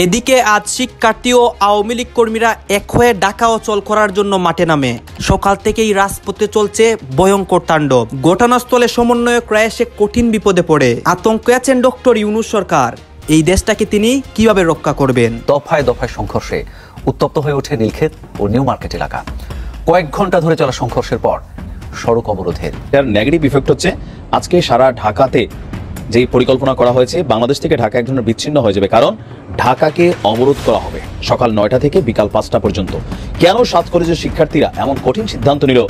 এদিকে আজ শিক্ষার্থী ও আওয়ামী লীগ কর্মীরা এক হয়ে ঢাকা অচল করার জন্য মাঠে নামে। সকাল থেকেই রাজপথে চলছে ভয়ঙ্কর তাণ্ডব। ঘটনাস্থলে সমন্বয়ক রায়েসে কঠিন বিপদে পড়ে। আতঙ্কে আছেন ডক্টর ইউনূস সরকার। এই দেশটাকে তিনি কিভাবে রক্ষা করবেন? দফায় দফায় সংঘর্ষে উত্তপ্ত হয়ে ওঠে নীলক্ষেত ও নিউ মার্কেট এলাকা। কয়েক ঘন্টা ধরে চলা সংঘর্ষের পর সড়ক অবরোধের নেগেটিভ ইফেক্ট হচ্ছে আজকে সারা ঢাকাতে যেই পরিকল্পনা করা হয়েছে, বাংলাদেশ থেকে ঢাকা এক ধরনের বিচ্ছিন্ন হয়ে যাবে, কারণ ঢাকাকে অবরোধ করা হবে সকাল 9টা থেকে বিকাল 5টা পর্যন্ত। কেন 7 কলেজের শিক্ষার্থীরা এমন কঠিন সিদ্ধান্ত নিল?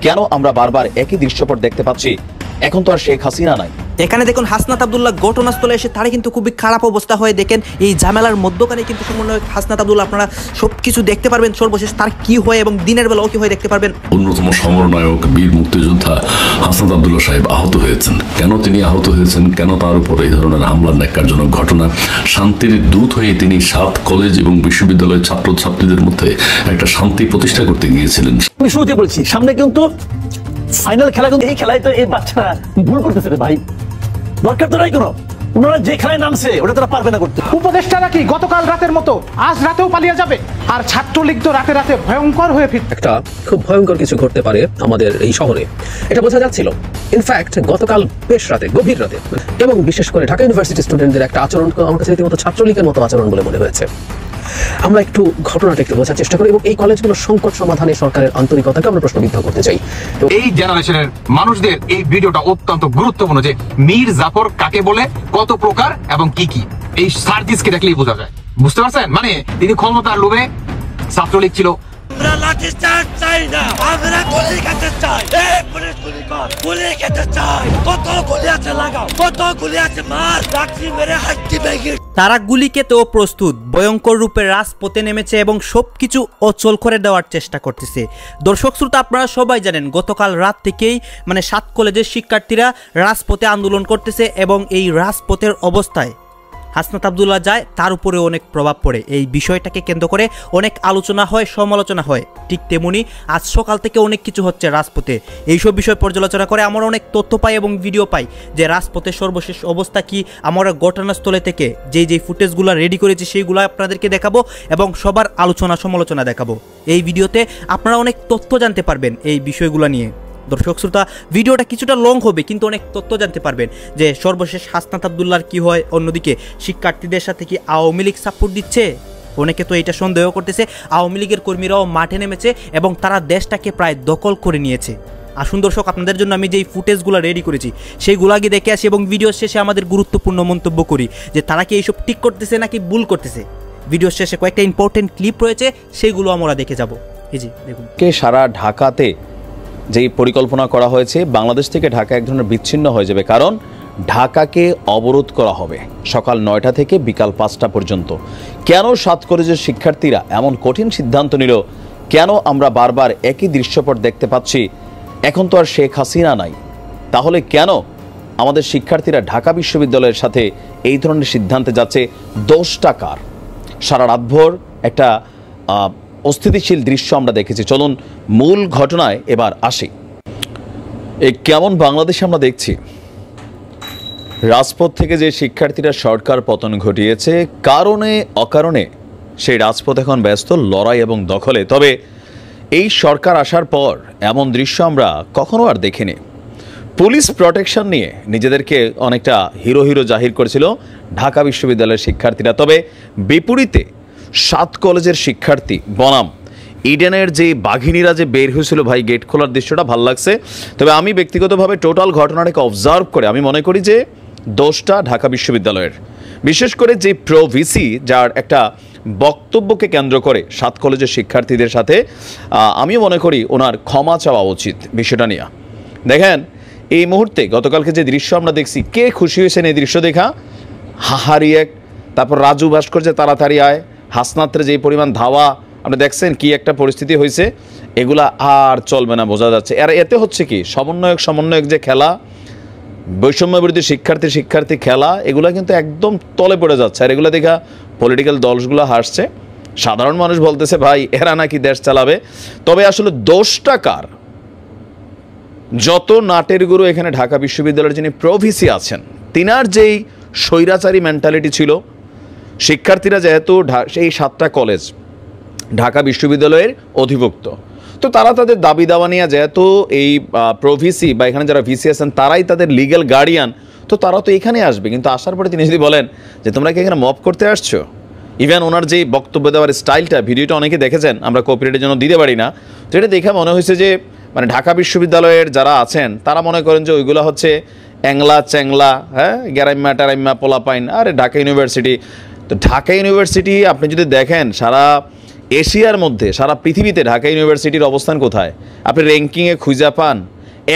কেন আমরা বারবার একই দৃশ্যপট দেখতে পাচ্ছি? এখন তো আর শেখ হাসিনা নাই। এখানে দেখুন হাসনাত আব্দুল্লাহ ঘটনাস্থলে এসে তারা কিন্তু খুবই খারাপ অবস্থা হয়ে দেখেন এই ঝামেলার মধ্যখানে কিন্তু সমন্বয়ক হাসনাত আব্দুল্লাহ, আপনারা সবকিছু দেখতে পারবেন সর্বশেষ তার কি হয় এবং দিনের বেলাও কি হয় দেখতে পারবেন। অন্যতম সমরনায়ক বীর মুক্তিযোদ্ধা হাসনাত আব্দুল্লাহ সাহেব আহত হয়েছেন। কেন তিনি আহত হয়েছেন, কেন তার উপর এই ধরনের হামলার ন্যাক্কারজনক ঘটনা? শান্তির দূত হয়ে তিনি 7 কলেজ এবং বিশ্ববিদ্যালয়ের ছাত্রছাত্রীদের মধ্যে একটা শান্তি প্রতিষ্ঠা করতে গিয়েছিলেন। আমি শুরুতে বলছি সামনে কিন্তু ফাইনাল খেলা, কিন্তু এই খেলায় তো এই বাচ্চারা ভুল করতেছে ভাই। দরকার তো নাই কোনো, ওনারা যে খেলায় নামছে ওটা তারা পারবে না করতে। উপদেষ্টারা কি গতকাল রাতের মতো আজ রাতেও পালিয়ে যাবে? আর ছাত্রলীগ তো রাতে রাতে ভয়ঙ্কর হয়ে ফিরবে। একটা খুব ভয়ঙ্কর কিছু ঘটতে পারে আমাদের এই শহরে, এটা বোঝা যাচ্ছিল। ইনফ্যাক্ট গতকাল বেশ রাতে, গভীর রাতে, এবং বিশেষ করে ঢাকা ইউনিভার্সিটি স্টুডেন্টদের একটা আচরণ আমার কাছে রীতিমতো ছাত্রলীগের মতো আচরণ বলে মনে হয়েছে। আমরা একটু ঘটনাটা একটু বোঝার চেষ্টা করি এবং এই কলেজগুলোর সংকট সমাধানে সরকারের আন্তরিকতাকে আমরা প্রশ্নবিদ্ধ করতে চাই। এই জেনারেশনের মানুষদের এই ভিডিওটা অত্যন্ত গুরুত্বপূর্ণ, যে মীর জাফর কাকে বলে, কত প্রকার এবং কি কি। এই সার্জিসকে দেখলেই বোঝা যায়, বুঝতে পারছেন? মানে তিনি ক্ষমতার লোভে ছাত্রলীগ ছিল। আমরা লাঠি চার্জ চাই না, আমরা গুলি খেতে চাই। এই পুলিশ গুলি কর, গুলি খেতে চাই। কত গুলি আছে লাগাও, কত গুলি আছে মার, লাঠি মেরে হাঁটতে ভেঙে। তারা গুলি খেতেও প্রস্তুত, ভয়ঙ্কর রূপে রাজপথে নেমেছে এবং সবকিছু অচল করে দেওয়ার চেষ্টা করতেছে। দর্শক শ্রোতা, আপনারা সবাই জানেন গতকাল রাত থেকেই 7 কলেজের শিক্ষার্থীরা রাজপথে আন্দোলন করতেছে এবং এই রাজপথের অবস্থায় হাসনাত আব্দুল্লাহ যায়, তার উপরে অনেক প্রভাব পড়ে। এই বিষয়টাকে কেন্দ্র করে অনেক আলোচনা হয়, সমালোচনা হয়। ঠিক তেমনি আজ সকাল থেকে অনেক কিছু হচ্ছে রাজপথে। এইসব বিষয় পর্যালোচনা করে আমরা অনেক তথ্য পাই এবং ভিডিও পাই যে রাজপথের সর্বশেষ অবস্থা কি। আমরা ঘটনাস্থলে থেকে যেই ফুটেজগুলো রেডি করেছি সেইগুলো আপনাদেরকে দেখাবো এবং সবার আলোচনা সমালোচনা দেখাবো। এই ভিডিওতে আপনারা অনেক তথ্য জানতে পারবেন এই বিষয়গুলো নিয়ে। দর্শক শ্রোতা, ভিডিওটা কিছুটা লং হবে কিন্তু অনেক তথ্য জানতে পারবেন যে সর্বশেষ হাসনাত আব্দুল্লাহর কি হয়। অন্যদিকে শিক্ষার্থীদের সাথে কি আওয়ামী লীগ সাপোর্ট দিচ্ছে? অনেকে তো এটা সন্দেহ করতেছে। আওয়ামী লীগের কর্মীরাও মাঠে নেমেছে এবং তারা দেশটাকে প্রায় দখল করে নিয়েছে। আসুন দর্শক, আপনাদের জন্য আমি যেই ফুটেজগুলো রেডি করেছি সেইগুলো আগে দেখে আসি এবং ভিডিও শেষে আমাদের গুরুত্বপূর্ণ মন্তব্য করি যে তারা কি এইসব ঠিক করতেছে নাকি ভুল করতেছে। ভিডিও শেষে কয়েকটা ইম্পর্টেন্ট ক্লিপ রয়েছে, সেইগুলো আমরা দেখে যাব। এই যে দেখুন, সারা ঢাকাতে যেই পরিকল্পনা করা হয়েছে, বাংলাদেশ থেকে ঢাকা এক ধরনের বিচ্ছিন্ন হয়ে যাবে, কারণ ঢাকাকে অবরোধ করা হবে সকাল 9টা থেকে বিকাল 5টা পর্যন্ত। কেন 7 কলেজের শিক্ষার্থীরা এমন কঠিন সিদ্ধান্ত নিল? কেন আমরা বারবার একই দৃশ্যপট দেখতে পাচ্ছি? এখন তো আর শেখ হাসিনা নাই। তাহলে কেন আমাদের শিক্ষার্থীরা ঢাকা বিশ্ববিদ্যালয়ের সাথে এই ধরনের সিদ্ধান্তে যাচ্ছে? দোষটা কার? সারা রাতভর একটা অস্থিতিশীল দৃশ্য আমরা দেখেছি। চলুন মূল ঘটনায় এবার আসি। এই কেমন বাংলাদেশে আমরা দেখছি, রাজপথ থেকে যে শিক্ষার্থীরা সরকার পতন ঘটিয়েছে, কারণে অকারণে সেই রাজপথ এখন ব্যস্ত লড়াই এবং দখলে। তবে এই সরকার আসার পর এমন দৃশ্য আমরা কখনো আর দেখিনি। পুলিশ প্রোটেকশন নিয়ে নিজেদেরকে অনেকটা হিরো হিরো জাহির করেছিল ঢাকা বিশ্ববিদ্যালয়ের শিক্ষার্থীরা। তবে বিপরীতে 7 কলেজের শিক্ষার্থী বনাম ইডেনের যে বাঘিনীরা যে বের হয়েছিল, ভাই গেট খোলার দৃশ্যটা ভালো লাগছে। তবে আমি ব্যক্তিগতভাবে টোটাল ঘটনাটাকে অবজার্ভ করে আমি মনে করি যে দোষটা ঢাকা বিশ্ববিদ্যালয়ের, বিশেষ করে যে প্রো ভিসি যার একটা বক্তব্যকে কেন্দ্র করে 7 কলেজের শিক্ষার্থীদের সাথে আমিও মনে করি ওনার ক্ষমা চাওয়া উচিত বিষয়টা নিয়ে। দেখেন এই মুহূর্তে গতকালকে যে দৃশ্য আমরা দেখছি, কে খুশি হয়েছেন এই দৃশ্য দেখা? হাহারিয়ে, তারপর রাজু ভাস্কর্যে তাড়াতাড়ি আয়, হাসনাত্রে যেই পরিমাণ ধাওয়া আপনি দেখছেন, কি একটা পরিস্থিতি হয়েছে। এগুলা আর চলবে না, বোঝা যাচ্ছে। আর এতে হচ্ছে কি, সমন্বয়ক যে খেলা, বৈষম্য বিরোধী শিক্ষার্থী খেলা, এগুলা কিন্তু একদম তলে পড়ে যাচ্ছে। আর এগুলো দেখা পলিটিক্যাল দলগুলো হাসছে, সাধারণ মানুষ বলতেছে ভাই এরা নাকি দেশ চালাবে। তবে আসলে দোষটা কার? যত নাটের গুরু এখানে ঢাকা বিশ্ববিদ্যালয়ের যিনি প্রভিসি আছেন, তিনার যেই স্বৈরাচারী মেন্টালিটি ছিল, শিক্ষার্থীরা যেহেতু সেই 7টা কলেজ ঢাকা বিশ্ববিদ্যালয়ের অধিভুক্ত, তো তারা তাদের দাবি দাওয়া নিয়ে যেহেতু এই প্রভিসি বা এখানে যারা ভিসি আছেন তারাই তাদের লিগ্যাল গার্ডিয়ান, তো তারা তো এখানে আসবে। কিন্তু আসার পরে তিনি যদি বলেন যে তোমরা কি এখানে মব করতে আসছো, ইভেন ওনার যে বক্তব্য দেওয়ার স্টাইলটা, ভিডিওটা অনেকে দেখেছেন, আমরা কপিরাইটের জন্য দিতে পারি না, তো এটা দেখে মনে হয়েছে যে মানে ঢাকা বিশ্ববিদ্যালয়ের যারা আছেন তারা মনে করেন যে ওইগুলো হচ্ছে অ্যাংলা চ্যাংলা, হ্যাঁ, গ্যারাইম্মা টারাইম্মা পোলাপাইন। আরে ঢাকা ইউনিভার্সিটি, তো ঢাকা ইউনিভার্সিটি আপনি যদি দেখেন সারা এশিয়ার মধ্যে, সারা পৃথিবীতে ঢাকা ইউনিভার্সিটির অবস্থান কোথায় আপনি র্যাঙ্কিংয়ে খুঁজে পান?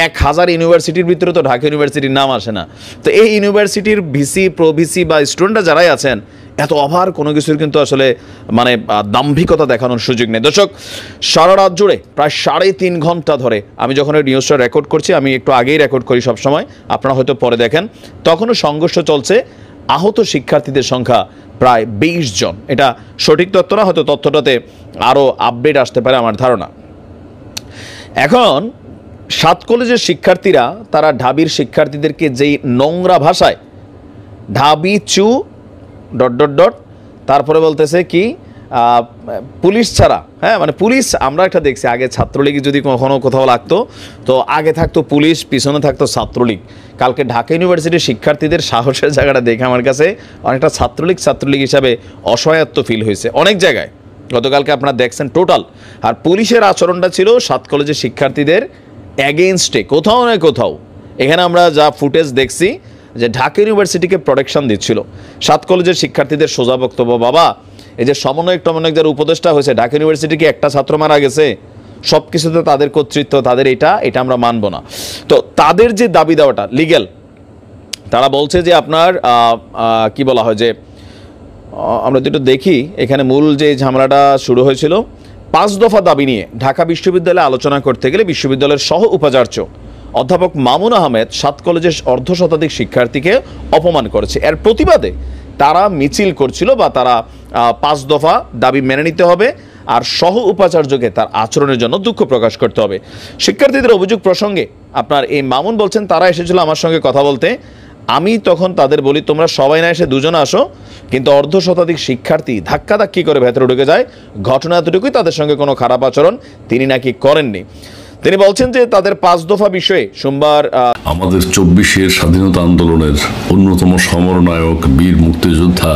1000 ইউনিভার্সিটির ভিতরে তো ঢাকা ইউনিভার্সিটির নাম আসে না। তো এই ইউনিভার্সিটির ভিসি, প্রভিসি বা স্টুডেন্টরা যারাই আছেন, এত ওভার কোনো কিছুর কিন্তু আসলে মানে দাম্ভিকতা দেখানোর সুযোগ নেই। দর্শক, সারা রাত জুড়ে প্রায় 3.5 ঘন্টা ধরে আমি যখন এই নিউজটা রেকর্ড করছি, আমি একটু আগেই রেকর্ড করি সবসময়, আপনারা হয়তো পরে দেখেন, তখনও সংঘর্ষ চলছে। আহত শিক্ষার্থীদের সংখ্যা প্রায় 20 জন। এটা সঠিক তথ্য না, হয়তো তথ্যটাতে আরও আপডেট আসতে পারে আমার ধারণা। এখন 7 কলেজের শিক্ষার্থীরা তারা ঢাবির শিক্ষার্থীদেরকে যেই নোংরা ভাষায় ঢাবি চু ... তারপরে বলতেছে কি পুলিশ ছাড়া, হ্যাঁ, মানে পুলিশ আমরা একটা দেখছি আগে ছাত্রলীগ যদি কখনো কোথাও লাগতো তো আগে থাকতো পুলিশ, পিছনে থাকতো ছাত্রলীগ। কালকে ঢাকা ইউনিভার্সিটির শিক্ষার্থীদের সাহসের জায়গাটা দেখে আমার কাছে অনেকটা ছাত্রলীগ হিসাবে অসহায়ত্ব ফিল হয়েছে অনেক জায়গায়। গতকালকে আপনারা দেখছেন টোটাল, আর পুলিশের আচরণটা ছিল 7 কলেজের শিক্ষার্থীদের এগেইনস্টে কোথাও না কোথাও। এখানে আমরা যা ফুটেজ দেখছি যে ঢাকা ইউনিভার্সিটিকে প্রোটেকশন দিচ্ছিল 7 কলেজের শিক্ষার্থীদের সোজা বক্তব্য, বাবা এই যে সমন্বয়ক যার উপদেষ্টা হয়েছে, ঢাকা ইউনিভার্সিটিকে একটা ছাত্র মারা গেছে, সব কিছুতে তাদের কর্তৃত্ব, তাদের এটা আমরা মানব না। তো তাদের যে দাবি দেওয়াটা লিগ্যাল, তারা বলছে যে আপনার কি বলা হয় যে আমরা যেটা দেখি এখানে মূল যে ঝামেলাটা শুরু হয়েছিল 5 দফা দাবি নিয়ে ঢাকা বিশ্ববিদ্যালয়ে আলোচনা করতে গেলে বিশ্ববিদ্যালয়ের সহ উপাচার্য অধ্যাপক মামুন আহমেদ 7 কলেজের অর্ধশতাধিক শিক্ষার্থীকে অপমান করেছে। এর প্রতিবাদে তারা মিছিল করছিল বা তারা 5 দফা দাবি মেনে নিতে হবে আর সহ উপাচার্যকে তার আচরণের জন্য দুঃখ প্রকাশ করতে হবে। শিক্ষার্থীদের অভিযোগ প্রসঙ্গে আপনার এই মামুন বলছেন তারা এসেছিল আমার সঙ্গে কথা বলতে, আমি তখন তাদের বলি তোমরা সবাই না এসে 2 জন আসো, কিন্তু অর্ধশতাধিক শিক্ষার্থী ধাক্কাধাক্কি করে ভেতরে ঢুকে যায়। ঘটনা এতটুকুই, তাদের সঙ্গে কোনো খারাপ আচরণ তিনি নাকি করেননি। তিনি বলছেন যে তাদের 5 দফা বিষয়ে সোমবার আমাদের 24-এর স্বাধীনতা আন্দোলনের অন্যতম সমরনায়ক বীর মুক্তিযোদ্ধা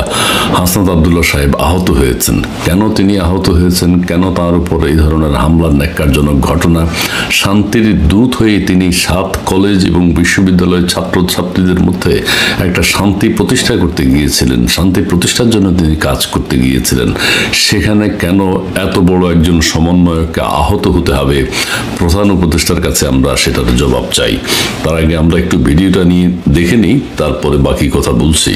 হাসনাত আব্দুল্লাহ সাহেব আহত হয়েছেন। কেন তিনি আহত হয়েছেন, কেন তার উপর এই ধরনের হামলার ন্যাক্কারজনক ঘটনা, শান্তির দূত হয়ে তিনি 7 কলেজ এবং বিশ্ববিদ্যালয়ের ছাত্রছাত্রীদের মধ্যে একটা শান্তি প্রতিষ্ঠা করতে গিয়েছিলেন, শান্তি প্রতিষ্ঠার জন্য তিনি কাজ করতে গিয়েছিলেন, সেখানে কেন এত বড় একজন সমন্বয়ককে আহত হতে হবে? প্রধান উপদেষ্টার কাছে আমরা সেটার জবাব চাই। তার আগে আমরা একটু ভিডিওটা নিয়ে দেখে নিই, তারপরে বাকি কথা বলছি।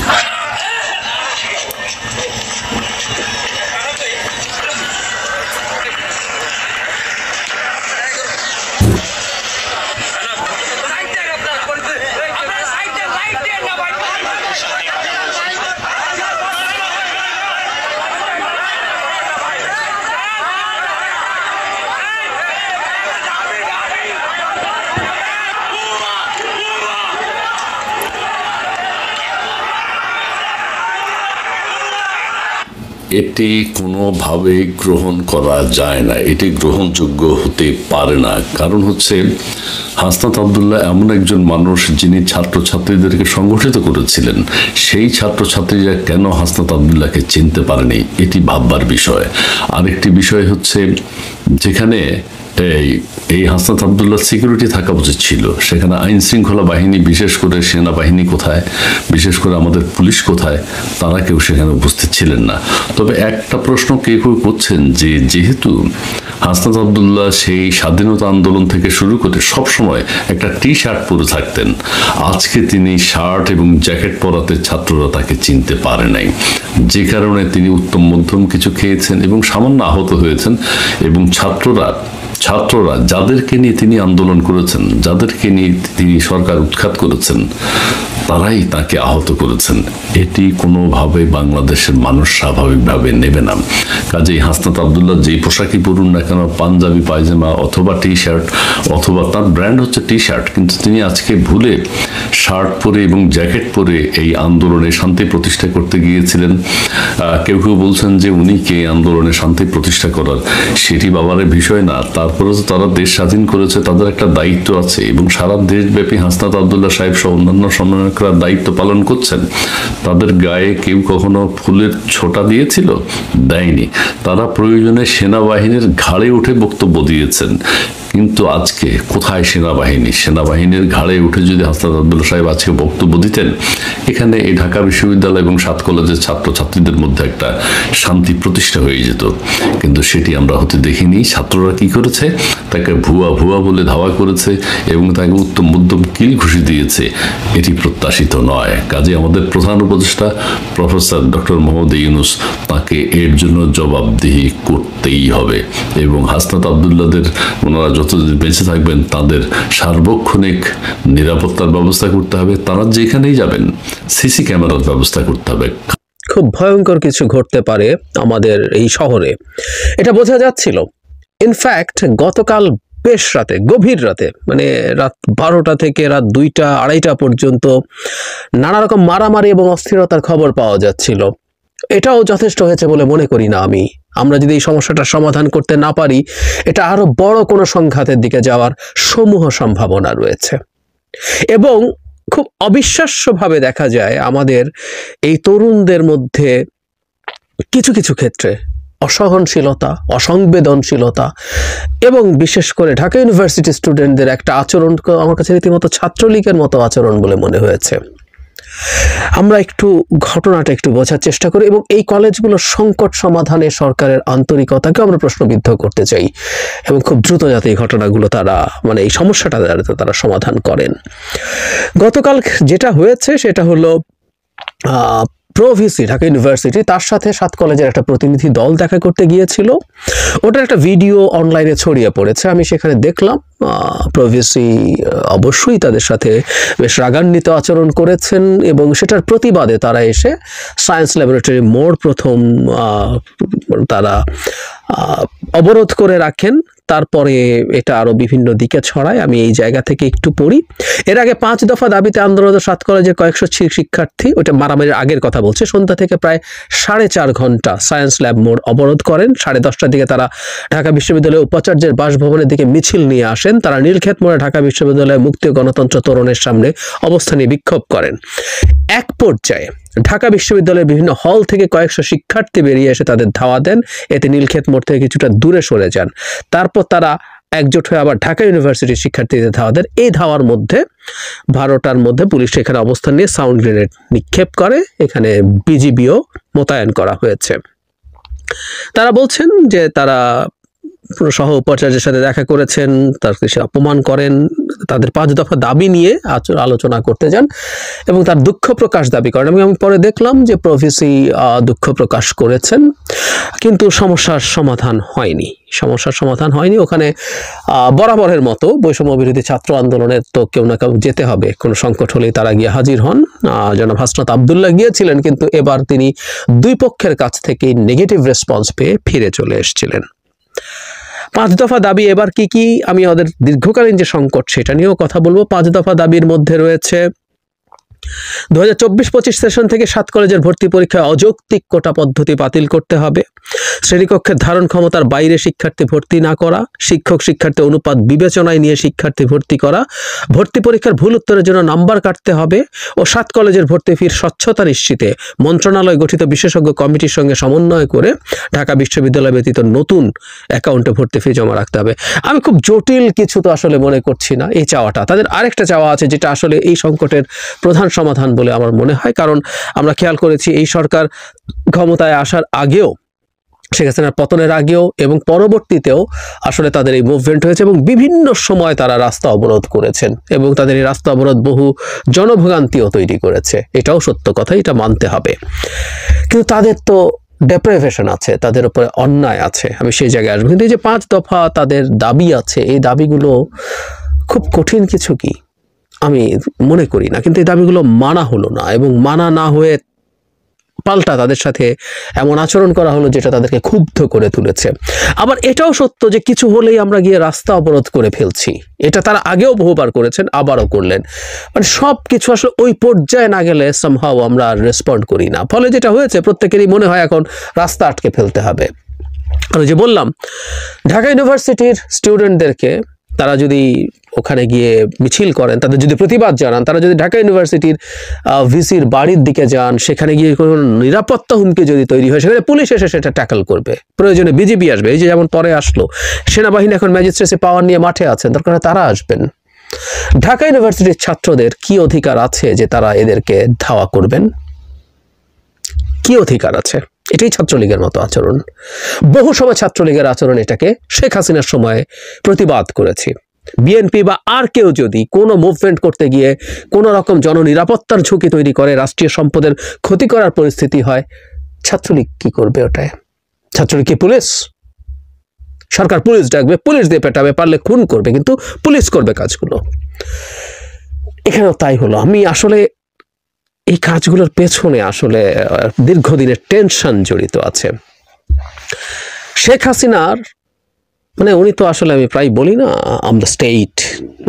এটি কোনোভাবেই গ্রহণ করা যায় না, এটি গ্রহণযোগ্য হতে পারে না। কারণ হচ্ছে হাসনাত আব্দুল্লাহ এমন একজন মানুষ যিনি ছাত্রছাত্রীদেরকে সংগঠিত করেছিলেন। সেই ছাত্রছাত্রীরা কেন হাসনাত আব্দুল্লাহকে চিনতে পারেনি, এটি ভাববার বিষয়। আরেকটি বিষয় হচ্ছে যেখানে এই হাসনাত আব্দুল্লাহ সিকিউরিটি থাকা উচিত ছিল, সেখানে আইন শৃঙ্খলা বাহিনী, বিশেষ করে সেনাবাহিনী কোথায়, বিশেষ করে আমাদের পুলিশ কোথায়, তারা কেউ সেখানে উপস্থিত ছিলেন না। তবে একটা প্রশ্ন কেউ করছেন যে যেহেতু হাসনাত আব্দুল্লাহ সেই স্বাধীনতা আন্দোলন থেকে শুরু করে সবসময় একটা টি-শার্ট পরে থাকতেন, আজকে তিনি শার্ট এবং জ্যাকেট পরাতে ছাত্ররা তাকে চিনতে পারে নাই, যে কারণে তিনি উত্তম মধ্যম কিছু খেয়েছেন এবং সামান্য আহত হয়েছেন। এবং ছাত্ররা ছাত্ররা যাদেরকে নিয়ে তিনি আন্দোলন করেছেন, যাদেরকে নিয়ে তিনি সরকার উৎখাত করেছেন, তারাই তাকে আহত করেছেন। এটি কোনোভাবে বাংলাদেশের মানুষ স্বাভাবিকভাবে নেবে না। কাজেই হাসনাত আব্দুল্লাহ যেই পোশাকই পরুন না কেন, পাঞ্জাবি পায়জামা অথবা টি শার্ট, অথবা তার ব্র্যান্ড হচ্ছে টি শার্ট, কিন্তু তিনি আজকে ভুলে শার্ট পরে এবং জ্যাকেট পরে এই আন্দোলনে শান্তি প্রতিষ্ঠা করতে গিয়েছিলেন। কেউ কেউ বলছেন যে উনি কে আন্দোলনে শান্তি প্রতিষ্ঠা করার, সেটি বাবারের বিষয় না। তারপরে তো তারা দেশ স্বাধীন করেছে, তাদের একটা দায়িত্ব আছে, এবং সারা দেশব্যাপী হাসনাত আব্দুল্লাহ সাহেব সহ অন্যান্য সমন্বয়করা দায়িত্ব পালন করছেন। তাদের গায়ে কেউ কখনো ফুলের ছোটা দিয়েছিল? দেয়নি। তারা প্রয়োজনে সেনাবাহিনীর ঘাড়ে উঠে বক্তব্য দিয়েছেন। কিন্তু আজকে কোথায় সেনাবাহিনী? সেনাবাহিনীর ঘাড়ে উঠে যদি হাসনাত আব্দুল্লাহ সাহেব আজকে বক্তব্য দিতেন, এখানে এই ঢাকা বিশ্ববিদ্যালয় এবং 7 কলেজের ছাত্রছাত্রীদের মধ্যে একটা শান্তি প্রতিষ্ঠা হয়ে যেত। কিন্তু সেটি আমরা হতে দেখিনি। ছাত্ররা কি করেছে? তাকে ভুয়া ভুয়া বলে ধাওয়া করেছে এবং তাকে উত্তম মধ্যম কিল ঘুষি দিয়েছে। এটি প্রত্যাশিত নয়। কাজে আমাদের প্রধান উপদেষ্টা প্রফেসর ডক্টর মোহাম্মদ ইউনূস, তাকে এর জন্য জবাবদিহি করতেই হবে। এবং হাসনাত আব্দুল্লাহদের ওনারা যতদিন বেঁচে থাকবেন তাদের সার্বক্ষণিক নিরাপত্তার ব্যবস্থা করতে হবে। তারা যেখানেই যাবেন সিসি ক্যামেরার ব্যবস্থা করতে হবে। খুব ভয়ঙ্কর কিছু ঘটতে পারে আমাদের এই শহরে, এটা বোঝা যাচ্ছিল। ইনফ্যাক্ট গতকাল বেশ রাতে, গভীর রাতে, মানে রাত 12টা থেকে রাত 2টা 2:30 পর্যন্ত নানা রকম মারামারি এবং অস্থিরতার খবর পাওয়া যাচ্ছিল। এটাও যথেষ্ট হয়েছে বলে মনে করি না আমি। আমরা যদি এই সমস্যাটার সমাধান করতে না পারি, এটা আরো বড় কোনো সংঘাতের দিকে যাওয়ার সমূহ সম্ভাবনা রয়েছে। এবং খুব অবিশ্বাস্যভাবে দেখা যায় আমাদের এই তরুণদের মধ্যে কিছু কিছু ক্ষেত্রে অসহনশীলতা, অসংবেদনশীলতা এবং বিশেষ করে ঢাকা ইউনিভার্সিটি স্টুডেন্টদের একটা আচরণ আমার কাছে রীতিমতো ছাত্রলীগের মতো আচরণ বলে মনে হয়েছে। আমরা একটু ঘটনাটা একটু বোঝার চেষ্টা করি এবং এই কলেজগুলোর সংকট সমাধানে সরকারের আন্তরিকতাকে আমরা প্রশ্নবিদ্ধ করতে চাই এবং খুব দ্রুত যাতে এই ঘটনাগুলো তারা, মানে এই সমস্যাটা যাতে তারা সমাধান করেন। গতকাল যেটা হয়েছে সেটা হলো প্রভিসি ঢাকা ইউনিভার্সিটি, তার সাথে 7 কলেজের একটা প্রতিনিধি দল দেখা করতে গিয়েছিল। ওটার একটা ভিডিও অনলাইনে ছড়িয়ে পড়েছে, আমি সেখানে দেখলাম। প্রভিসি অবশ্যই তাদের সাথে বেশ রাগান্বিত আচরণ করেছেন এবং সেটার প্রতিবাদে তারা এসে সায়েন্স ল্যাবরেটরি মোড় প্রথম তারা অবরোধ করে রাখেন। তারপরে এটা আরো বিভিন্ন দিকে ছড়ায়। আমি এই জায়গা থেকে একটু পড়ি। এর আগে 5 দফা দাবিতে আন্দোলনরত 7 কলেজের কয়েকশো শিক্ষার্থী, ওটা মারামারির আগের কথা বলছে, সন্ধ্যা থেকে প্রায় 4.5 ঘন্টা সায়েন্স ল্যাব মোড় অবরোধ করেন। 10:30টার দিকে তারা ঢাকা বিশ্ববিদ্যালয়ের উপাচার্যের বাসভবনের দিকে মিছিল নিয়ে আসেন। তারা নীলক্ষেত মোড়ে ঢাকা বিশ্ববিদ্যালয় মুক্তি ও গণতন্ত্র তোরণের সামনে অবস্থানে বিক্ষোভ করেন। এক পর্যায়ে ঢাকা বিশ্ববিদ্যালয়ের বিভিন্ন হল থেকে কয়েকশো শিক্ষার্থী বেরিয়ে এসে তাদের ধাওয়া দেন। এতে নীলক্ষেত মোড় থেকে কিছুটা দূরে সরে যান। তারপর তারা একজোট হয়ে আবার ঢাকা ইউনিভার্সিটির শিক্ষার্থীদের ধাওয়া দেন। এই ধাওয়ার মধ্যে 12টার মধ্যে পুলিশ এখানে অবস্থান নিয়ে সাউন্ড গ্রেনেড নিক্ষেপ করে। এখানে বিজিবিও মোতায়েন করা হয়েছে। তারা বলছেন যে তারা সহ উপাচার্যের সাথে দেখা করেছেন, তাকে সে অপমান করেন, তাদের 5 দফা দাবি নিয়ে আলোচনা করতে যান এবং তার দুঃখ প্রকাশ দাবি করেন। আমি পরে দেখলাম যে প্রভিসি দুঃখ প্রকাশ করেছেন, কিন্তু সমস্যার সমাধান হয়নি। ওখানে বরাবরের মতো বৈষম্য বিরোধী ছাত্র আন্দোলনের তো কেউ না কেউ যেতে হবে, কোনো সংকট হলেই তারা গিয়ে হাজির হন। জনাব হাসনাত আব্দুল্লাহ গিয়েছিলেন, কিন্তু এবার তিনি 2 পক্ষের কাছ থেকে নেগেটিভ রেসপন্স পেয়ে ফিরে চলে এসেছিলেন। 5 দফা দাবি এবার কি আমি ওদের দীর্ঘকালীন যে সংকট সেটা নিয়েও কথা বলবো। 5 দফা দাবির মধ্যে রয়েছে 2024-25 সেশন থেকে 7 কলেজের ভর্তি পরীক্ষায় অযৌক্তিক কোটা পদ্ধতি বাতিল করতে হবে। শ্রেণীকক্ষের ধারণ ক্ষমতার বাইরে শিক্ষার্থী ভর্তি না করা, শিক্ষক শিক্ষার্থী অনুপাত বিবেচনায় নিয়ে শিক্ষার্থী ভর্তি করা, ভর্তি পরীক্ষার ভুল উত্তরের জন্য নাম্বার কাটতে হবে ও 7 কলেজের ভর্তি ফির স্বচ্ছতা নিশ্চিতে মন্ত্রণালয় গঠিত বিশেষজ্ঞ কমিটির সঙ্গে সমন্বয় করে ঢাকা বিশ্ববিদ্যালয় ব্যতীত নতুন অ্যাকাউন্টে ভর্তি ফি জমা রাখতে হবে। আমি খুব জটিল কিছু তো আসলে মনে করছি না এই চাওয়াটা। তাদের আরেকটা চাওয়া আছে যেটা আসলে এই সংকটের প্রধান সমাধান বলে আমার মনে হয়, কারণ আমরা খেয়াল করেছি এই সরকার ক্ষমতায় আসার আগেও, শেখ হাসিনার পতনের আগেও এবং পরবর্তীতেও আসলে তাদের এই মুভমেন্ট হয়েছে এবং বিভিন্ন সময় তারা রাস্তা অবরোধ করেছেন এবং তাদের এই রাস্তা অবরোধ বহু জনভোগান্তিও তৈরি করেছে। এটাও সত্য কথা, এটা মানতে হবে। কিন্তু তাদের তো ডেপ্রাইভেশন আছে, তাদের উপরে অন্যায় আছে, আমি সেই জায়গায় আসবো। কিন্তু এই যে 5 দফা তাদের দাবি আছে, এই দাবিগুলো খুব কঠিন কিছু কি আমি মনে করি না, কিন্তু এই দাবিগুলো মানা হলো না, এবং মানা না হয়ে পাল্টা তাদের সাথে এমন আচরণ করা হলো যেটা তাদেরকে ক্ষুব্ধ করে তুলেছে। আবার এটাও সত্য যে কিছু হলেই আমরা গিয়ে রাস্তা অবরোধ করে ফেলছি, এটা তারা আগেও বহুবার করেছেন, আবারও করলেন। মানে সব কিছু আসলে ওই পর্যায়ে না গেলে সামহাও আমরা রেসপন্ড করি না, ফলে যেটা হয়েছে প্রত্যেকেরই মনে হয় এখন রাস্তা আটকে ফেলতে হবে। আর যে বললাম, ঢাকা ইউনিভার্সিটির স্টুডেন্টদেরকে তারা যদি ওখানে গিয়ে মিছিল করেন, তাদের যদি প্রতিবাদ জানান, তারা যদি ঢাকা ইউনিভার্সিটির ভিসির বাড়ির দিকে যান, সেখানে গিয়ে কোনো নিরাপত্তা হুমকি যদি তৈরি হয়, সেখানে পুলিশ এসে সেটা ট্যাকল করবে, প্রয়োজনে বিজিবি আসবে। এই যে যেমন পরে আসলো, সেনাবাহিনী এখন ম্যাজিস্ট্রেসি পাওয়ার নিয়ে মাঠে আছেন, দরকার তারা আসবেন। ঢাকা ইউনিভার্সিটির ছাত্রদের কি অধিকার আছে যে তারা এদেরকে ধাওয়া করবেন? কি অধিকার আছে? এটাই ছাত্রলীগের মতো আচরণ। বহু সময় ছাত্রলীগের আচরণ এটাকে শেখ হাসিনার সময় প্রতিবাদ করেছি। বিএনপি বা আর কেউ যদি কোনো মুভমেন্ট করতে গিয়ে কোনো রকম জননিরাপত্তার ঝুঁকি তৈরি করে, রাষ্ট্রীয় সম্পদের ক্ষতি করার পরিস্থিতি হয়, ছাত্রলীগ কি করবে? ওটায় ছাত্রলীগ কি পুলিশ? সরকার পুলিশ ডাকবে, পুলিশ দিয়ে পেটাবে, পারলে খুন করবে, কিন্তু পুলিশ করবে কাজগুলো। এখানেও তাই হলো। আমি আসলে এই কাজগুলোর পেছনে আসলে দীর্ঘদিনের টেনশন জড়িত আছে। শেখ হাসিনার মানে উনি তো আসলে, আমি প্রায় বলি না, আমরা স্টেট,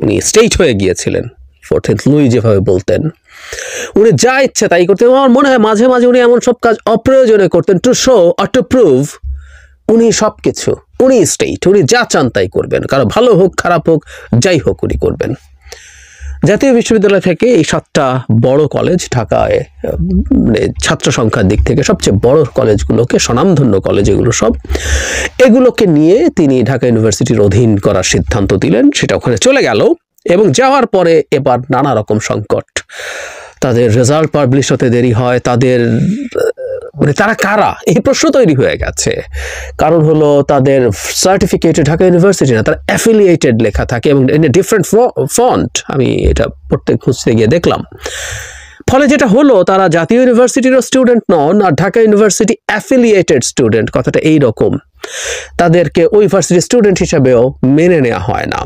উনি স্টেট হয়ে গিয়েছিলেন। 14th লুই যেভাবে বলতেন, উনি যা ইচ্ছে তাই করতেন। আমার মনে হয় মাঝে মাঝে উনি এমন সব কাজ অপ্রয়োজনে করতেন, to show or to prove উনি সবকিছু, উনি স্টেট, উনি যা চান তাই করবেন, কারো ভালো হোক খারাপ হোক যাই হোক উনি করবেন। জাতীয় বিশ্ববিদ্যালয় থেকে এই 7টা বড় কলেজ, ঢাকায় ছাত্র সংখ্যার দিক থেকে সবচেয়ে বড় কলেজগুলোকে, স্বনামধন্য কলেজ এগুলো সব, এগুলোকে নিয়ে তিনি ঢাকা ইউনিভার্সিটির অধীন করার সিদ্ধান্ত দিলেন। সেটা ওখানে চলে গেল, এবং যাওয়ার পরে এবার নানা রকম সংকট। তাদের রেজাল্ট পাবলিশ হতে দেরি হয়, তাদের মানে তারা কারা এই প্রশ্ন তৈরি হয়ে গেছে। কারণ হলো তাদের সার্টিফিকেটে ঢাকা ইউনিভার্সিটি না, তারা অ্যাফিলিয়েটেড লেখা থাকে, এবং ইন এ ডিফারেন্ট ফন্ট। আমি এটা পড়তে খুঁজতে গিয়ে দেখলাম। ফলে যেটা হলো, তারা জাতীয় ইউনিভার্সিটিরও স্টুডেন্ট নন, আর ঢাকা ইউনিভার্সিটি অ্যাফিলিয়েটেড স্টুডেন্ট, কথাটা এইরকম। তাদেরকে ওই ইউনিভার্সিটির স্টুডেন্ট হিসেবেও মেনে নেওয়া হয় না।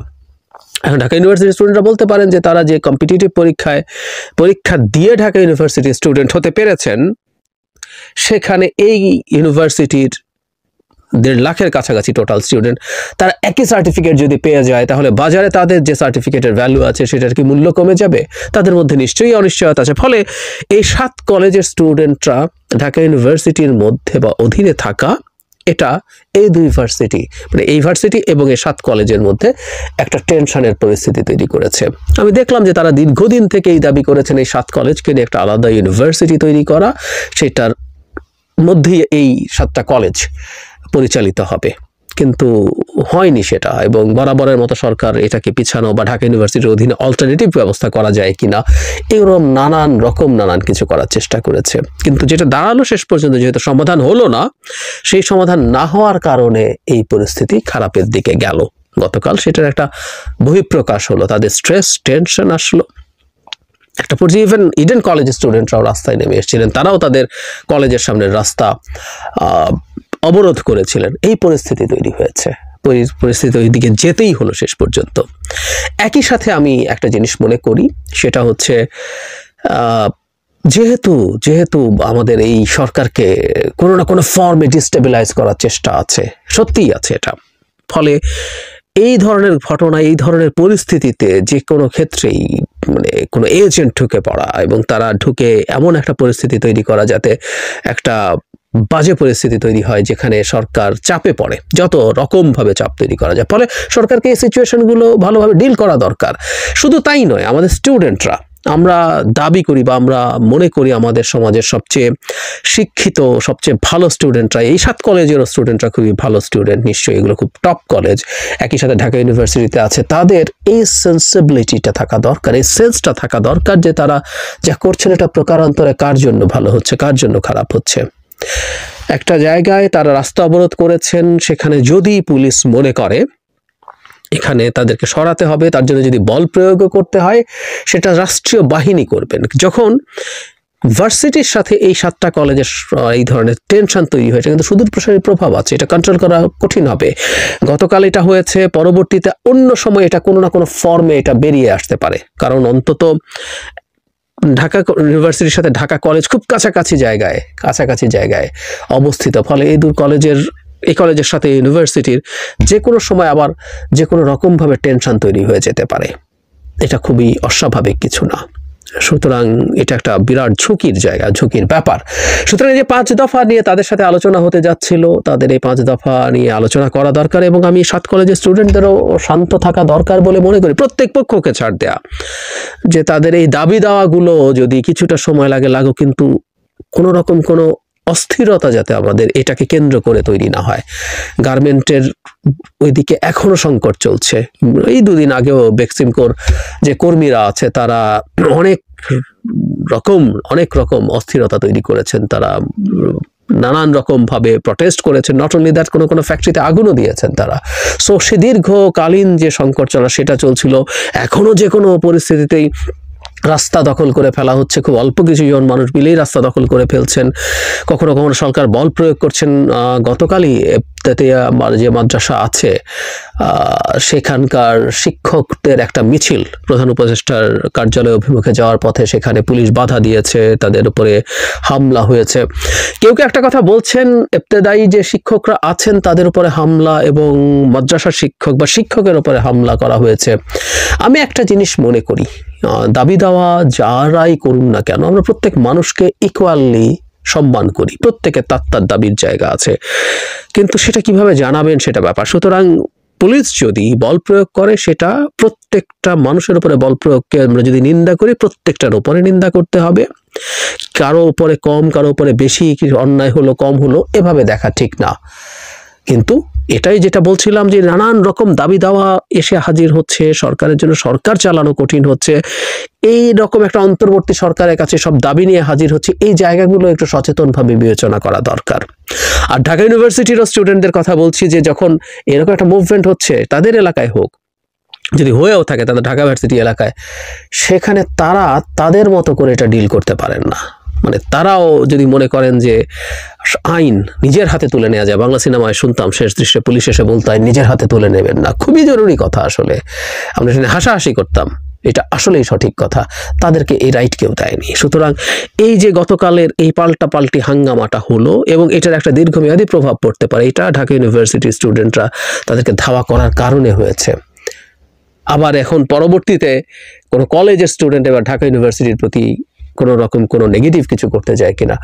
এখন ঢাকা ইউনিভার্সিটির স্টুডেন্টরা বলতে পারেন যে তারা যে কম্পিটিটিভ পরীক্ষা দিয়ে ঢাকা ইউনিভার্সিটির স্টুডেন্ট হতে পেরেছেন, সেখানে এই ইউনিভার্সিটির 1.5 লাখের কাছাকাছি টোটাল স্টুডেন্ট, তারা একই সার্টিফিকেট যদি পেয়ে যায়, তাহলে বাজারে তাদের যে সার্টিফিকেটের ভ্যালু আছে সেটার কি মূল্য কমে যাবে? তাদের মধ্যে নিশ্চয়ই অনিশ্চয়তা আছে। ফলে এই 7 কলেজের স্টুডেন্টরা ঢাকা ইউনিভার্সিটির মধ্যে বা অধীনে থাকা, এটা এই 2 ইউনিভার্সিটি, মানে এই ইউনিভার্সিটি এবং এই 7 কলেজের মধ্যে একটা টেনশনের পরিস্থিতি তৈরি করেছে। আমি দেখলাম যে তারা দীর্ঘদিন থেকে এই দাবি করেছেন এই 7 কলেজকে নিয়ে একটা আলাদা ইউনিভার্সিটি তৈরি করা, সেটার মধ্যেই এই 7টা কলেজ পরিচালিত হবে, কিন্তু হয়নি সেটা। এবং বরাবরের মতো সরকার এটাকে পিছানো বা ঢাকা ইউনিভার্সিটির অধীনে অল্টারনেটিভ ব্যবস্থা করা যায় কিনা, এরকম নানান কিছু করার চেষ্টা করেছে। কিন্তু যেটা দাঁড়ালো শেষ পর্যন্ত, যেহেতু সমাধান হলো না, সেই সমাধান না হওয়ার কারণে এই পরিস্থিতি খারাপের দিকে গেল। গতকাল সেটার একটা বহিঃপ্রকাশ হলো, তাদের স্ট্রেস টেনশন আসলো। একটা পর্যায়ে ইভেন ইডেন কলেজের স্টুডেন্টরাও রাস্তায় নেমে এসেছিলেন, তারাও তাদের কলেজের সামনের রাস্তা অবরোধ করেছিলেন। এই পরিস্থিতি তৈরি হয়েছে, পরিস্থিতি ওই দিকে যেতেই হলো শেষ পর্যন্ত। একই সাথে আমি একটা জিনিস মনে করি, সেটা হচ্ছে যেহেতু আমাদের এই সরকারকে কোনো না কোনো ফর্মে ডিস্টেবিলাইজ করার চেষ্টা আছে, সত্যিই আছে এটা। ফলে এই ধরনের ঘটনা, এই ধরনের পরিস্থিতিতে যে কোনো ক্ষেত্রেই মানে কোনো এজেন্ট ঢুকে পড়া এবং তারা ঢুকে এমন একটা পরিস্থিতি তৈরি করা যাতে একটা বাজে পরিস্থিতি তৈরি হয়, যেখানে সরকার চাপে পড়ে, যত রকমভাবে চাপ তৈরি করা যায়। ফলে সরকারকে এই সিচুয়েশনগুলো ভালোভাবে ডিল করা দরকার। শুধু তাই নয়, আমাদের স্টুডেন্টরা, আমরা দাবি করি বা আমরা মনে করি আমাদের সমাজের সবচেয়ে শিক্ষিত, সবচেয়ে ভালো স্টুডেন্টরা, এই 7 কলেজেরও স্টুডেন্টরা খুবই ভালো স্টুডেন্ট, নিশ্চয়ই এগুলো খুব টপ কলেজ, একই সাথে ঢাকা ইউনিভার্সিটিতে আছে। তাদের এই সেন্সিবিলিটিটা থাকা দরকার, এই সেন্সটা থাকা দরকার যে তারা যা করছেন এটা প্রকারান্তরে কার জন্য ভালো হচ্ছে, কার জন্য খারাপ হচ্ছে। একটা জায়গায় তারা রাস্তা অবরোধ করেছেন, সেখানে যদি পুলিশ মনে করে এখানে তাদেরকে সরাতে হবে, তার জন্য যদি বল প্রয়োগ করতে হয়, সেটা রাষ্ট্রীয় বাহিনী করবেন। যখন ভার্সিটির সাথে এই 7টা কলেজের এই ধরনের টেনশন তৈরি হয়েছে, কিন্তু সুদূর প্রসারী প্রভাব আছে, এটা কন্ট্রোল করা কঠিন হবে। গতকাল এটা হয়েছে, পরবর্তীতে অন্য সময় এটা কোনো না কোনো ফর্মে এটা বেরিয়ে আসতে পারে, কারণ অন্তত ঢাকা ইউনিভার্সিটির সাথে ঢাকা কলেজ খুব কাছাকাছি জায়গায় অবস্থিত, ফলে এই কলেজের সাথে ইউনিভার্সিটির যে কোনো সময় আবার যে কোনো রকমভাবে টেনশন তৈরি হয়ে যেতে পারে। এটা খুবই অস্বাভাবিক কিছু না, সুতরাং এটা একটা বিরাট ঝুঁকির ব্যাপার। সুতরাং যে 5 দফা নিয়ে তাদের সাথে আলোচনা হতে যাচ্ছিল, তাদের এই 5 দফা নিয়ে আলোচনা করা দরকার, এবং আমি 7 কলেজের স্টুডেন্টদেরও শান্ত থাকা দরকার বলে মনে করি। প্রত্যেক পক্ষকে ছাড় দেয়া, যে তাদের এই দাবি দাওয়াগুলো যদি কিছুটা সময় লাগুক, কিন্তু কোনো রকম কোনো অস্থিরতা যাতে আমাদের এটাকে কেন্দ্র করে তৈরি না হয়। গার্মেন্টের ওইদিকে এখনো সংকট চলছে। এই 2 দিন আগেও বেক্সিমকোর যে কর্মীরা আছে তারা অনেক রকম অস্থিরতা তৈরি করেছেন, তারা নানান রকম ভাবে প্রটেস্ট করেছেন। নট অনলি দ্যাট, কোনো ফ্যাক্টরিতে আগুনও দিয়েছেন তারা। সো সে দীর্ঘকালীন যে সংকট সেটা চলছিল। এখনো যে কোনো পরিস্থিতিতেই রাস্তা দখল করে ফেলা হচ্ছে, খুব অল্প কিছু জন মানুষ মিলেই রাস্তা দখল করে ফেলছেন, কখনো সরকার বল প্রয়োগ করছেন। গতকালই যে মাদ্রাসা আছে সেখানকার শিক্ষকদের একটা মিছিল প্রধান উপদেষ্টার কার্যালয় অভিমুখে যাওয়ার পথে, সেখানে পুলিশ বাধা দিয়েছে, তাদের উপরে হামলা হয়েছে। কেউ একটা কথা বলছেন, ইবতেদায়ী যে শিক্ষকরা আছেন তাদের উপরে হামলা এবং মাদ্রাসার শিক্ষক বা শিক্ষকের উপরে হামলা করা হয়েছে। আমি একটা জিনিস মনে করি, দাবি দাওয়া যারাই করুন না কেন, আমরা প্রত্যেক মানুষকে ইকুয়ালি সম্মান করি, প্রত্যেকের তার দাবির জায়গা আছে, কিন্তু সেটা কিভাবে জানাবেন সেটা ব্যাপার। সুতরাং পুলিশ যদি বল প্রয়োগ করে, সেটা প্রত্যেকটা মানুষের উপরে বল প্রয়োগকে আমরা যদি নিন্দা করি, প্রত্যেকটার উপরে নিন্দা করতে হবে। কারো উপরে কম, কারো উপরে বেশি, অন্যায় হলো কম হলো এভাবে দেখা ঠিক না। কিন্তু এটাই যেটা বলছিলাম, যে নানান রকম দাবি দাওয়া এসে হাজির হচ্ছে, সরকারের জন্য সরকার চালানো কঠিন হচ্ছে, এই রকম একটা অন্তর্বর্তী সরকারের কাছে সব দাবি নিয়ে হাজির হচ্ছে, এই জায়গাগুলো একটু সচেতনভাবে বিবেচনা করা দরকার। আর ঢাকা ইউনিভার্সিটির স্টুডেন্টদের কথা বলছি, যে যখন এরকম একটা মুভমেন্ট হচ্ছে তাদের এলাকায় হোক, যদি হয়েও থাকে তাদের ঢাকা ভার্সিটি এলাকায়, সেখানে তারা তাদের মতো করে এটা ডিল করতে পারেন না। মানে তারাও যদি মনে করেন যে আইন নিজের হাতে তুলে নেওয়া যায়, বাংলা সিনেমায় শুনতাম শেষ দৃশ্যে পুলিশ এসে বলতো আইন নিজের হাতে তুলে নেবেন না, খুবই জরুরি কথা। আসলে আমরা সেখানে হাসাহাসি করতাম, এটা আসলেই সঠিক কথা, তাদেরকে এই রাইট কেউ দেয়নি। সুতরাং এই যে গতকালের এই পাল্টি হাঙ্গামাটা হলো, এবং এটার একটা দীর্ঘমেয়াদী প্রভাব পড়তে পারে, এটা ঢাকা ইউনিভার্সিটির স্টুডেন্টরা তাদেরকে ধাওয়া করার কারণে হয়েছে। আবার এখন পরবর্তীতে কোনো কলেজের স্টুডেন্ট এবার ঢাকা ইউনিভার্সিটির প্রতি কোনো রকম কোনো নেগেটিভ কিছু করতে যায় কিনা,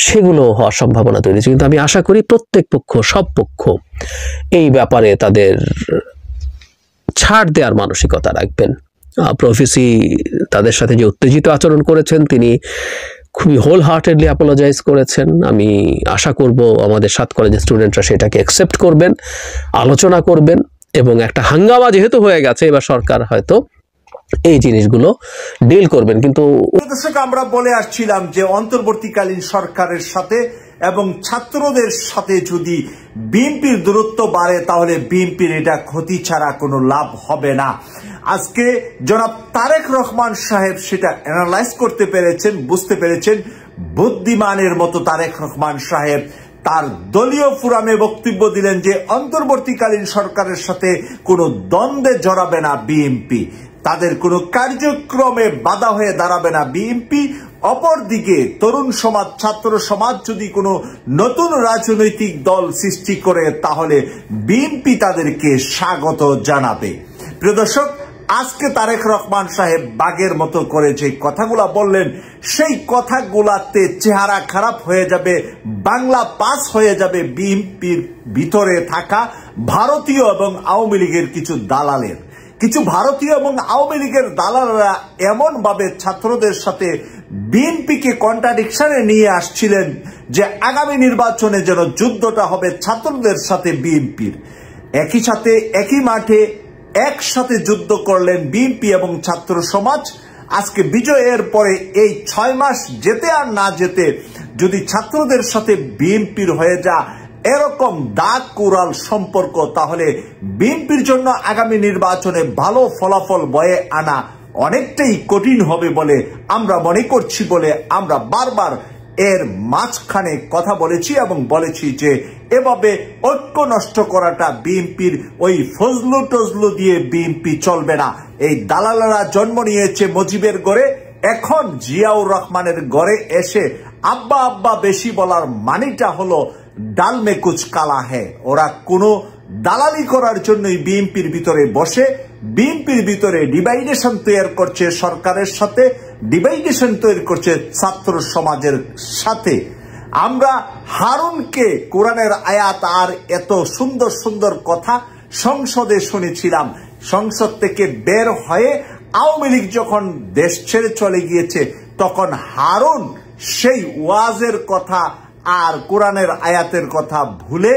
সেগুলো হওয়ার সম্ভাবনা তৈরি হচ্ছে। কিন্তু আমি আশা করি প্রত্যেক পক্ষ, সব পক্ষ এই ব্যাপারে তাদের ছাড় দেওয়ার মানসিকতা রাখবেন। প্রফেসি তাদের সাথে যে উত্তেজিত আচরণ করেছেন, তিনি খুবই হোল হার্টেডলি অ্যাপোলোজাইজ করেছেন। আমি আশা করব আমাদের 7 কলেজের স্টুডেন্টরা সেটাকে অ্যাকসেপ্ট করবেন, আলোচনা করবেন, এবং একটা হাঙ্গামা যেহেতু হয়ে গেছে, এবার সরকার হয়তো এই জিনিসগুলো ডিল করবেন। কিন্তু দর্শক, আমরা বলে আসছিলাম যে অন্তর্বর্তীকালীন সরকারের সাথে এবং ছাত্রদের সাথে যদি বিএনপির দূরত্ব বাড়ে, তাহলে বিএনপির এটা ক্ষতি ছাড়া কোনো লাভ হবে না। আজকে জনাব তারেক রহমান সাহেব সেটা অ্যানালাইজ করতে পেরেছেন, বুঝতে পেরেছেন। বুদ্ধিমানের মতো তারেক রহমান সাহেব তার দলীয় ফোরামে বক্তব্য দিলেন যে অন্তর্বর্তীকালীন সরকারের সাথে কোনো দ্বন্দ্বে জড়াবে না বিএনপি, তাদের কোনো কার্যক্রমে বাধা হয়ে দাঁড়াবে না বিএনপি। অপরদিকে তরুণ সমাজ, ছাত্র সমাজ যদি কোনো নতুন রাজনৈতিক দল সৃষ্টি করে, তাহলে বিএনপি তাদেরকে স্বাগত জানাবে। প্রিয় দর্শক, আজকে তারেক রহমান সাহেব বাঘের মতো করে যে কথাগুলা বললেন, সেই কথাগুলাতে চেহারা খারাপ হয়ে যাবে, বাংলা পাস হয়ে যাবে বিএনপির ভিতরে থাকা ভারতীয় এবং আওয়ামী লীগের কিছু দালালের। কিছু ভারতীয় এবং আওয়ামী লীগের দালালরা এমন ভাবে ছাত্রদের সাথে বিএনপিকে কন্ট্রাডিকশনে নিয়ে আসছিলেন যে আগামী নির্বাচনে যেন যুদ্ধটা হবে ছাত্রদের সাথে বিএনপির। একই সাথে একই মাঠে একসাথে যুদ্ধ করলেন বিএনপি এবং ছাত্র সমাজ। আজকে বিজয়ের পরে এই 6 মাস যেতে আর না যেতে যদি ছাত্রদের সাথে বিএনপির হয়ে যা এরকম দাগ কোরাল সম্পর্ক, তাহলে বিএনপির জন্য আগামী নির্বাচনে ভালো ফলাফল বয়ে আনা অনেকটাই কঠিন হবে বলে আমরা মনে করছি বলে আমরা বারবার এর মাঝখানে কথা বলেছি এবং বলেছি যে এভাবে ঐক্য নষ্ট করাটা বিএনপির ওই ফজলু টজলু দিয়ে বিএনপি চলবে না। এই দালালেরা জন্ম নিয়েছে মুজিবের ঘরে, এখন জিয়াউর রহমানের ঘরে এসে আব্বা আব্বা বেশি বলার মানেটা হলো ডাল মে কুচ কালা হ্যায়। ওরা কোনো দালালি করার জন্যই বিএনপির ভিতরে বসে বিএনপির ভিতরে ডিভাইডেশন তৈরি করছে, সরকারের সাথে ডিভাইডেশন তৈরি করছে ছাত্র সমাজের সাথে। আমরা হারুনকে কোরআনের আয়াত আর এত সুন্দর সুন্দর কথা সংসদে শুনেছিলাম। সংসদ থেকে বের হয়ে আওয়ামী লীগ যখন দেশ ছেড়ে চলে গিয়েছে তখন হারুন সেই ওয়াজের কথা আর কোরআনের আয়াতের কথা ভুলে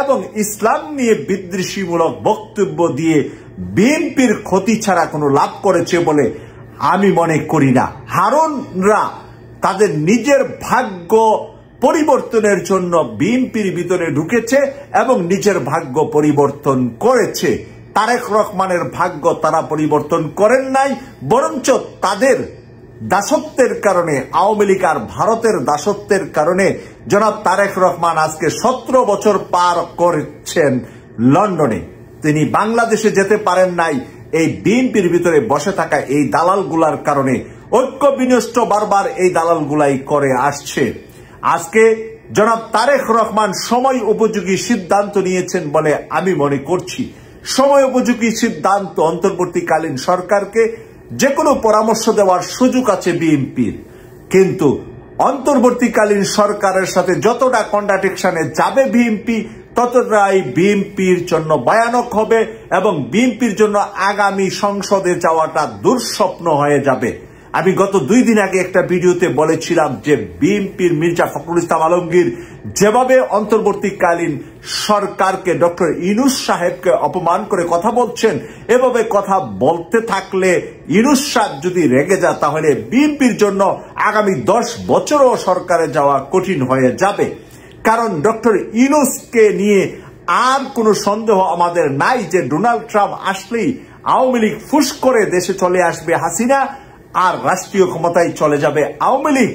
এবং ইসলাম নিয়ে বিদ্বেষীমূলক বক্তব্য দিয়ে বিএনপির ক্ষতি ছাড়া কোনো লাভ করেছে বলে আমি মনে করি না। হারুনরা তাদের নিজের ভাগ্য পরিবর্তনের জন্য বিএনপির ভিতরে ঢুকেছে এবং নিজের ভাগ্য পরিবর্তন করেছে। তারেক রহমানের ভাগ্য তারা পরিবর্তন করেন নাই, বরঞ্চ তাদের দাসত্বের কারণে, আওয়ামী লীগ আর ভারতের দাসত্বের কারণে জনাব তারেক রহমান আজকে 17 বছর পার করেছেন লন্ডনে। তিনি বাংলাদেশে যেতে পারেন নাই এই বিএনপির ভিতরে বসে থাকা এই দালালগুলার কারণে। ঐক্য বিনষ্ট বারবার এই দালালগুলাই করে আসছে। আজকে জনাব তারেক রহমান সময় উপযোগী সিদ্ধান্ত নিয়েছেন বলে আমি মনে করছি। সময় উপযোগী সিদ্ধান্ত, অন্তর্বর্তীকালীন সরকারকে যে কোনো পরামর্শ দেওয়ার সুযোগ আছে বিএনপির, কিন্তু অন্তর্বর্তীকালীন সরকারের সাথে যতটা কন্ট্রাডিকশনে যাবে বিএনপি ততটাই বিএনপির জন্য ভয়ানক হবে এবং বিএনপির জন্য আগামী সংসদে যাওয়াটা দুঃস্বপ্ন হয়ে যাবে। আমি গত 2 দিন আগে একটা ভিডিওতে বলেছিলাম যে বিএনপির মির্জা ফখরুল ইসলাম আলমগীর যেভাবে অন্তর্বর্তীকালীন সরকারকে ডক্টর ইউনূস সাহেবকে অপমান করে কথা বলছেন, এভাবে কথা বলতে থাকলে ইউনূস সাহেব যদি রেগে যায় তাহলে বিএনপির জন্য আগামী 10 বছরও সরকারে যাওয়া কঠিন হয়ে যাবে। কারণ ডক্টর ইউনূসকে নিয়ে আর কোনো সন্দেহ আমাদের নাই যে ডোনাল্ড ট্রাম্প আসলেই আওয়ামী লীগ ফুস করে দেশে চলে আসবে হাসিনা আর রাষ্ট্রীয় ক্ষমতায় চলে যাবে আওয়ামী লীগ।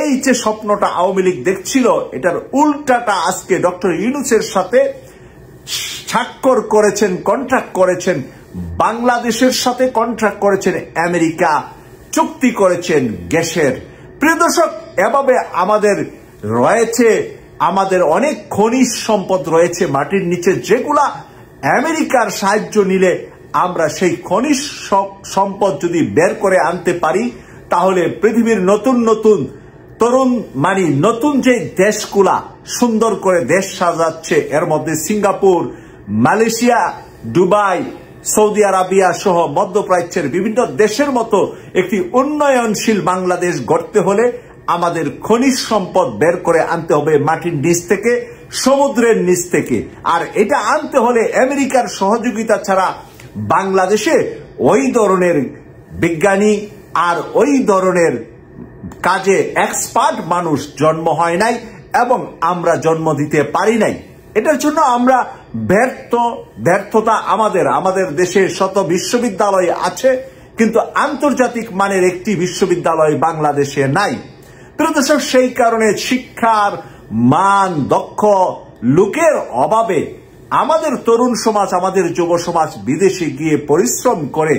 এই যে স্বপ্নটা আওয়ামী লীগ দেখছিল, এটার উল্টাটা আজকে ডক্টর ইউনূসের সাথে স্বাক্ষর করেছেন, কন্ট্রাক্ট করেছেন বাংলাদেশের সাথে, কন্ট্রাক্ট করেছেন আমেরিকা, চুক্তি করেছেন গ্যাসের। প্রিয় দর্শক, এভাবে আমাদের রয়েছে, আমাদের অনেক খনিজ সম্পদ রয়েছে মাটির নিচে, যেগুলা আমেরিকার সাহায্য নিলে আমরা সেই খনিজ সম্পদ যদি বের করে আনতে পারি তাহলে পৃথিবীর নতুন নতুন তরুণ নতুন যে দেশগুলা সুন্দর করে দেশ সাজাচ্ছে, এর মধ্যে Singapore, Malaysia, Dubai, Saudi Arabia সহ মধ্যপ্রাচ্যের বিভিন্ন দেশের মতো একটি উন্নয়নশীল বাংলাদেশ গড়তে হলে আমাদের খনিজ সম্পদ বের করে আনতে হবে মাটির নিচ থেকে, সমুদ্রের নিচ থেকে। আর এটা আনতে হলে আমেরিকার সহযোগিতা ছাড়া বাংলাদেশে ওই ধরনের বিজ্ঞানী আর ওই ধরনের কাজে এক্সপার্ট মানুষ জন্ম হয় নাই এবং আমরা জন্ম দিতে পারি নাই। এটার জন্য আমরা ব্যর্থতা আমাদের দেশে শত বিশ্ববিদ্যালয় আছে, কিন্তু আন্তর্জাতিক মানের একটি বিশ্ববিদ্যালয় বাংলাদেশে নাই। প্রিয় দর্শক, সেই কারণে শিক্ষার মান দক্ষ লোকের অভাবে আমাদের তরুণ সমাজ, আমাদের যুব সমাজ বিদেশে গিয়ে পরিশ্রম করে।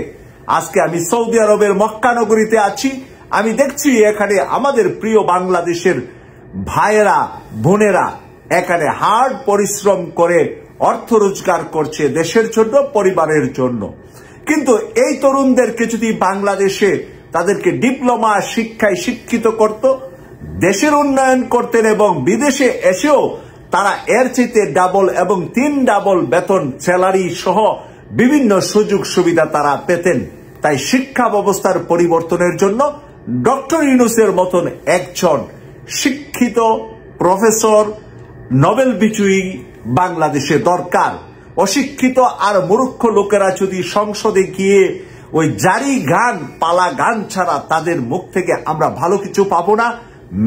আজকে আমি সৌদি আরবের মক্কা নগরীতে আছি, আমি দেখছি এখানে আমাদের প্রিয় বাংলাদেশের ভাইয়েরা বোনেরা এখানে হার্ড পরিশ্রম করে অর্থ রোজগার করছে দেশের জন্য, পরিবারের জন্য। কিন্তু এই তরুণদেরকে যদি বাংলাদেশে তাদেরকে ডিপ্লোমা শিক্ষায় শিক্ষিত করত, দেশের উন্নয়ন করতেন এবং বিদেশে এসেও তারা এর চেয়ে ডাবল এবং 3 ডাবল বেতন, স্যালারি সহ বিভিন্ন সুযোগ সুবিধা তারা পেতেন। তাই শিক্ষা ব্যবস্থার পরিবর্তনের জন্য ডক্টর ইউনূসের মতন একজন শিক্ষিত প্রফেসর, নোবেল বিজয়ী বাংলাদেশে দরকার। অশিক্ষিত আর মূর্খ লোকেরা যদি সংসদে গিয়ে ওই জারি গান, পালা গান ছাড়া তাদের মুখ থেকে আমরা ভালো কিছু পাবো না,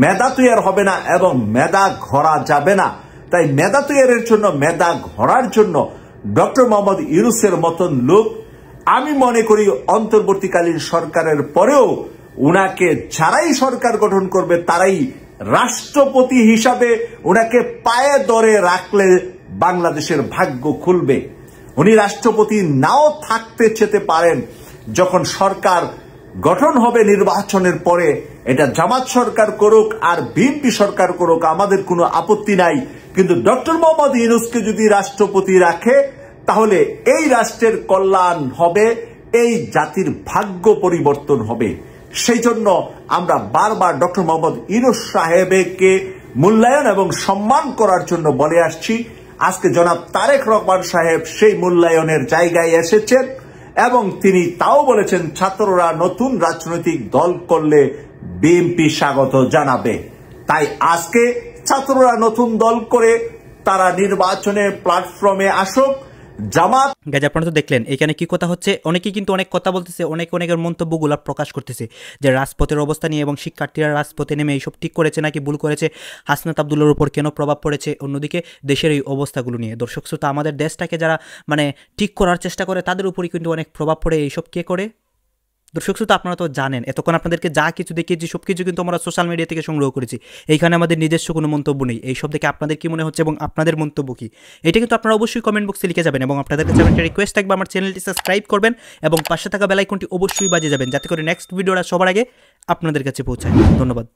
মেধা তৈরি হবে না এবং মেধা ঘরা যাবে না। তাই মেধা তৈরির জন্য, মেধা ঘরার জন্য ডক্টর মোহাম্মদ ইউনূসের মতন লোক আমি মনে করি অন্তর্বর্তীকালীন সরকারের পরেও উনাকে যারাই সরকার গঠন করবে তারাই রাষ্ট্রপতি হিসাবে উনাকে পায়ে ধরে রাখলে বাংলাদেশের ভাগ্য খুলবে। উনি রাষ্ট্রপতি নাও থাকতে চেতে পারেন। যখন সরকার গঠন হবে নির্বাচনের পরে, এটা জামাত সরকার করুক আর বিএনপি সরকার করুক, আমাদের কোনো আপত্তি নাই। কিন্তু ডক্টর মোহাম্মদ ইউনূসকে যদি রাষ্ট্রপতি রাখে তাহলে এই রাষ্ট্রের কল্যাণ হবে, এই জাতির ভাগ্য পরিবর্তন হবে। সেই জন্য আমরা বারবার ডক্টর মোহাম্মদ ইউনূস সাহেবকে মূল্যায়ন এবং সম্মান করার জন্য বলে আসছি। আজকে জনাব তারেক রহমান সাহেব সেই মূল্যায়নের জায়গায় এসেছেন এবং তিনি তাও বলেছেন ছাত্ররা নতুন রাজনৈতিক দল করলে বিএনপি স্বাগত জানাবে। তাই আজকে ছাত্ররা নতুন দল করে তারা নির্বাচনের প্ল্যাটফর্মে আসুক। জামাত গাইজ আপনারা তো দেখলেন এখানে কি কথা হচ্ছে। অনেকেই কিন্তু অনেক কথা বলতেছে, অনেকের মন্তব্যগুলো প্রকাশ করতেছে যে রাজপথের অবস্থা নিয়ে এবং শিক্ষার্থীরা রাজপথে নেমে এইসব ঠিক করেছে নাকি ভুল করেছে, হাসনাত আবদুল্লার উপর কেন প্রভাব পড়েছে, অন্যদিকে দেশের এই অবস্থাগুলো নিয়ে। দর্শক শ্রোতা, আমাদের দেশটাকে যারা ঠিক করার চেষ্টা করে তাদের উপরই কিন্তু অনেক প্রভাব পড়ে। এইসব কে করে? দর্শক শ্রোতা, আপনারা তো জানেন এতক্ষণ আপনাদেরকে যা কিছু দেখিয়েছি সব কিছু কিন্তু আমরা সোশ্যাল মিডিয়া থেকে সংগ্রহ করেছি। এইখানে আমাদের নিজস্ব কোনো মন্তব্য নেই। এইসব দেখে আপনাদের কি মনে হচ্ছে এবং আপনাদের মন্তব্য কি, এটা কিন্তু আপনারা অবশ্যই কমেন্ট বক্সে লিখে যাবেন। এবং আপনাদের কাছে একটা রিকোয়েস্ট থাকবে, আমার চ্যানেলটি সাবস্ক্রাইব করবেন এবং পাশে থাকা বেল আইকনটি অবশ্যই বাজিয়ে যাবেন, যাতে করে নেক্সট ভিডিওটা সবার আগে আপনাদের কাছে পৌঁছায়। ধন্যবাদ।